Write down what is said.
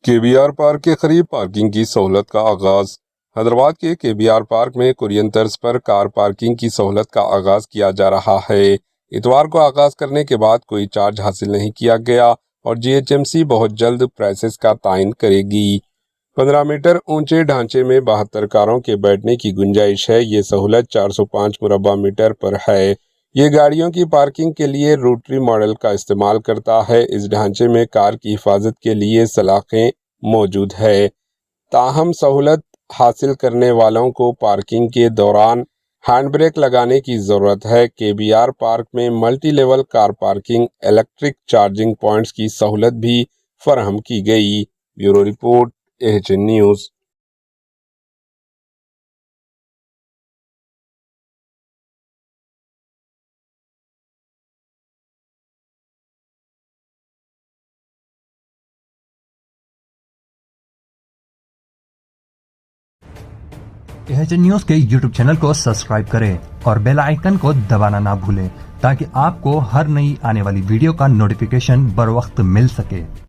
KBR park کے قریب parking کی سہولت کا آغاز۔ حیدرآباد کے KBR پارک میں کورین طرز پر کار پارکنگ کی سہولت کا آغاز کیا جا رہا ہے۔ اتوار کو آغاز کرنے کے بعد کوئی چارج حاصل نہیں کیا گیا اور GHMC بہت جلد پرائسز کا تعین کرے گی۔ 15 میٹر اونچے ڈھانچے میں 72 کاروں کے بیٹھنے کی گنجائش ہے۔ یہ سہولت 405 مربع میٹر پر ہے۔ یہ گاڑیوں کی پارکنگ کے لیے روٹری ماڈل کا استعمال کرتا ہے۔ اس ڈھانچے میں کار کی حفاظت کے لیے سلاخیں موجود ہے۔ تاہم سہولت حاصل کرنے والوں کو پارکنگ کے دوران ہینڈ بریک لگانے کی ضرورت ہے۔ KBR پارک میں multi level car parking, electric charging points کی سہولت بھی فراہم کی گئی۔ Bureau report, AHN news. AHN news کے YouTube چینل کو سبسکرائب کریں اور بیل آئیکن کو دبانا نہ بھولیں تاکہ آپ کو ہر نئی آنے والی ویڈیو کا نوٹیفیکیشن بر وقت مل سکے۔